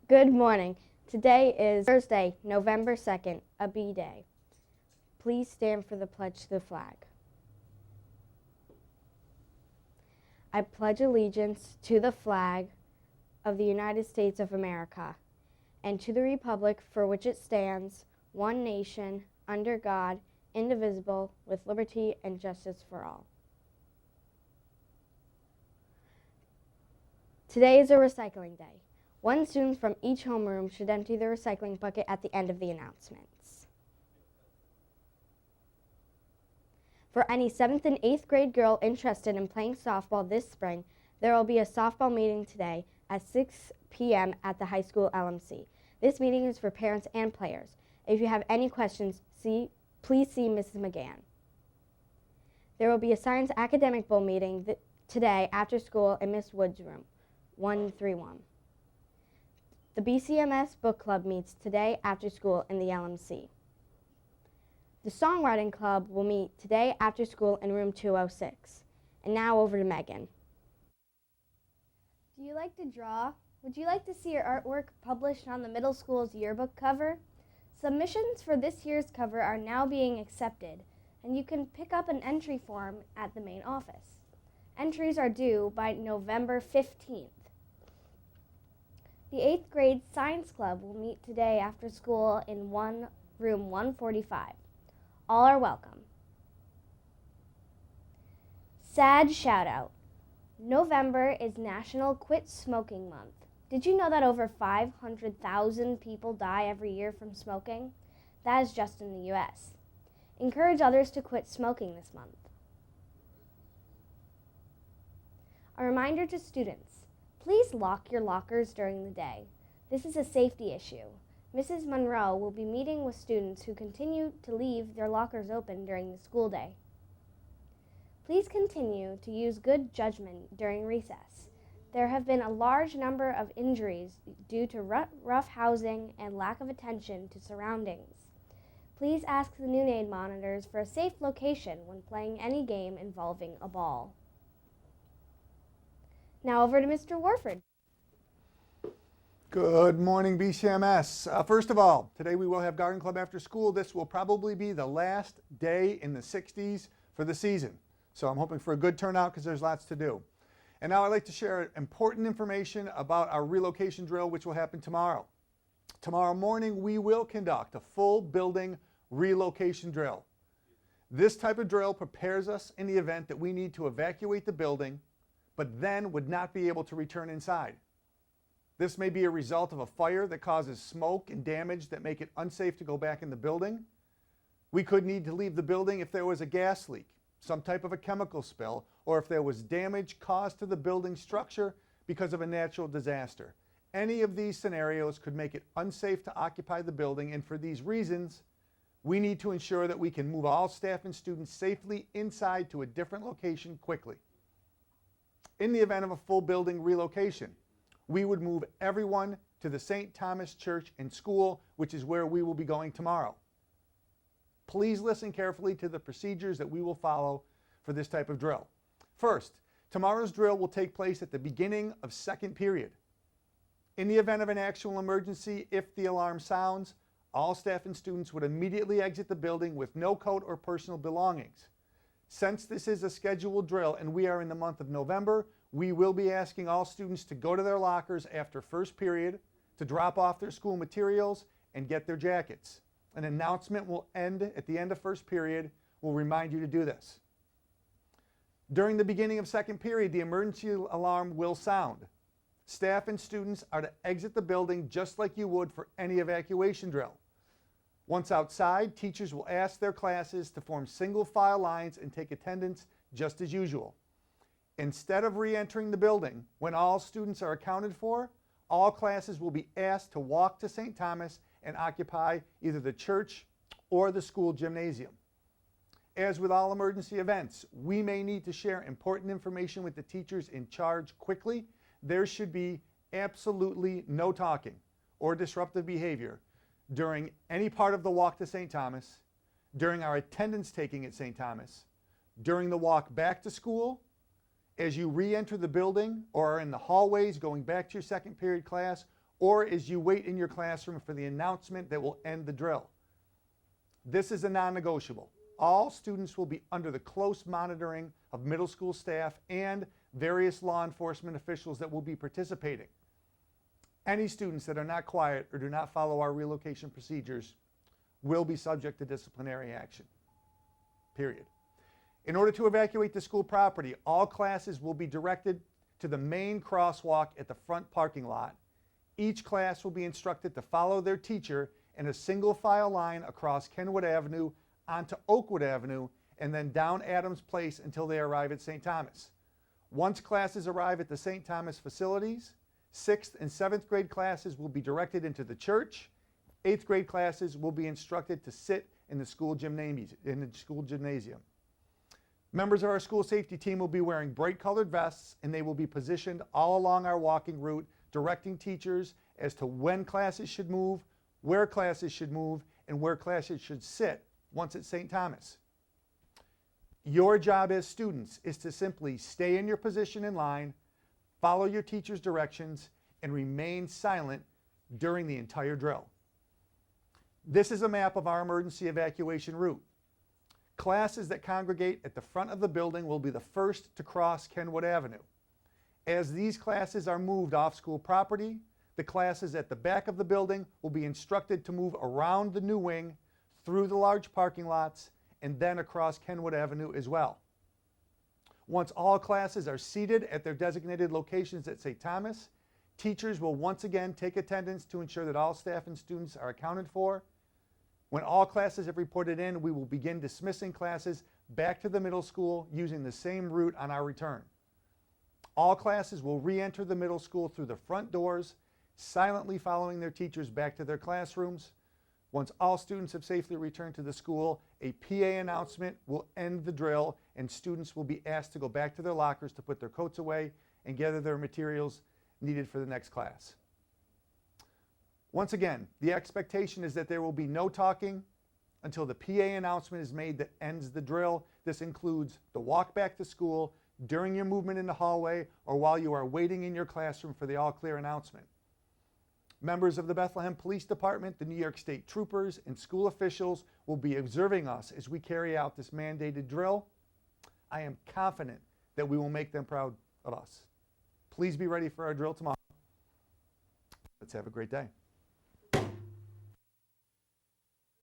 Good morning. Today is Thursday, November 2nd, a B day. Please stand for the pledge to the flag. I pledge allegiance to the flag of the United States of America and to the republic for which it stands, one nation, under God, indivisible, with liberty and justice for all. Today is a recycling day. One student from each homeroom should empty the recycling bucket at the end of the announcements. For any 7th and 8th grade girl interested in playing softball this spring, there will be a softball meeting today at 6 p.m. at the high school LMC. This meeting is for parents and players. If you have any questions, please see Mrs. McGann. There will be a Science Academic Bowl meeting today after school in Miss Wood's room, 131. The BCMS Book Club meets today after school in the LMC. The Songwriting Club will meet today after school in room 206. And now over to Megan. Do you like to draw? Would you like to see your artwork published on the middle school's yearbook cover? Submissions for this year's cover are now being accepted, and you can pick up an entry form at the main office. Entries are due by November 15th. The 8th grade Science Club will meet today after school in room 145. All are welcome. Sad shout out. November is National Quit Smoking Month. Did you know that over 500,000 people die every year from smoking? That is just in the U.S. Encourage others to quit smoking this month. A reminder to students. Please lock your lockers during the day. This is a safety issue. Mrs. Monroe will be meeting with students who continue to leave their lockers open during the school day. Please continue to use good judgment during recess. There have been a large number of injuries due to rough housing and lack of attention to surroundings. Please ask the noon aid monitors for a safe location when playing any game involving a ball. Now over to Mr. Warford. Good morning, BCMS. First of all, today we will have Garden Club after school. This will probably be the last day in the 60s for the season. So I'm hoping for a good turnout because there's lots to do. And now I'd like to share important information about our relocation drill, which will happen tomorrow. Tomorrow morning, we will conduct a full building relocation drill. This type of drill prepares us in the event that we need to evacuate the building, but then would not be able to return inside. This may be a result of a fire that causes smoke and damage that make it unsafe to go back in the building. We could need to leave the building if there was a gas leak, some type of a chemical spill, or if there was damage caused to the building structure because of a natural disaster. Any of these scenarios could make it unsafe to occupy the building, and for these reasons, we need to ensure that we can move all staff and students safely inside to a different location quickly. In the event of a full building relocation, we would move everyone to the St. Thomas Church and School, which is where we will be going tomorrow. Please listen carefully to the procedures that we will follow for this type of drill. First, tomorrow's drill will take place at the beginning of second period. In the event of an actual emergency, if the alarm sounds, all staff and students would immediately exit the building with no coat or personal belongings. Since this is a scheduled drill and we are in the month of November, we will be asking all students to go to their lockers after first period to drop off their school materials and get their jackets. An announcement will end at the end of first period. We'll remind you to do this. During the beginning of second period, the emergency alarm will sound. Staff and students are to exit the building just like you would for any evacuation drill. Once outside, teachers will ask their classes to form single file lines and take attendance just as usual. Instead of re-entering the building, when all students are accounted for, all classes will be asked to walk to St. Thomas and occupy either the church or the school gymnasium. As with all emergency events, we may need to share important information with the teachers in charge quickly. There should be absolutely no talking or disruptive behavior during any part of the walk to St. Thomas, during our attendance taking at St. Thomas, during the walk back to school, as you re-enter the building or are in the hallways going back to your second period class, or as you wait in your classroom for the announcement that will end the drill. This is a non-negotiable. All students will be under the close monitoring of middle school staff and various law enforcement officials that will be participating. Any students that are not quiet or do not follow our relocation procedures will be subject to disciplinary action. Period. In order to evacuate the school property, all classes will be directed to the main crosswalk at the front parking lot. Each class will be instructed to follow their teacher in a single file line across Kenwood Avenue onto Oakwood Avenue and then down Adams Place until they arrive at St. Thomas. Once classes arrive at the St. Thomas facilities, 6th and 7th grade classes will be directed into the church. 8th grade classes will be instructed to sit in the school gymnasium. Members of our school safety team will be wearing bright colored vests, and they will be positioned all along our walking route, directing teachers as to when classes should move, where classes should move, and where classes should sit once at St. Thomas. Your job as students is to simply stay in your position in line, follow your teacher's directions, and remain silent during the entire drill. This is a map of our emergency evacuation route. Classes that congregate at the front of the building will be the first to cross Kenwood Avenue. As these classes are moved off school property, the classes at the back of the building will be instructed to move around the new wing, through the large parking lots, and then across Kenwood Avenue as well. Once all classes are seated at their designated locations at St. Thomas, teachers will once again take attendance to ensure that all staff and students are accounted for. When all classes have reported in, we will begin dismissing classes back to the middle school using the same route on our return. All classes will re-enter the middle school through the front doors, silently following their teachers back to their classrooms. Once all students have safely returned to the school, a PA announcement will end the drill, and students will be asked to go back to their lockers to put their coats away and gather their materials needed for the next class. Once again, the expectation is that there will be no talking until the PA announcement is made that ends the drill. This includes the walk back to school, during your movement in the hallway, or while you are waiting in your classroom for the all clear announcement. Members of the Bethlehem Police Department, the New York State Troopers, and school officials will be observing us as we carry out this mandated drill. I am confident that we will make them proud of us. Please be ready for our drill tomorrow. Let's have a great day.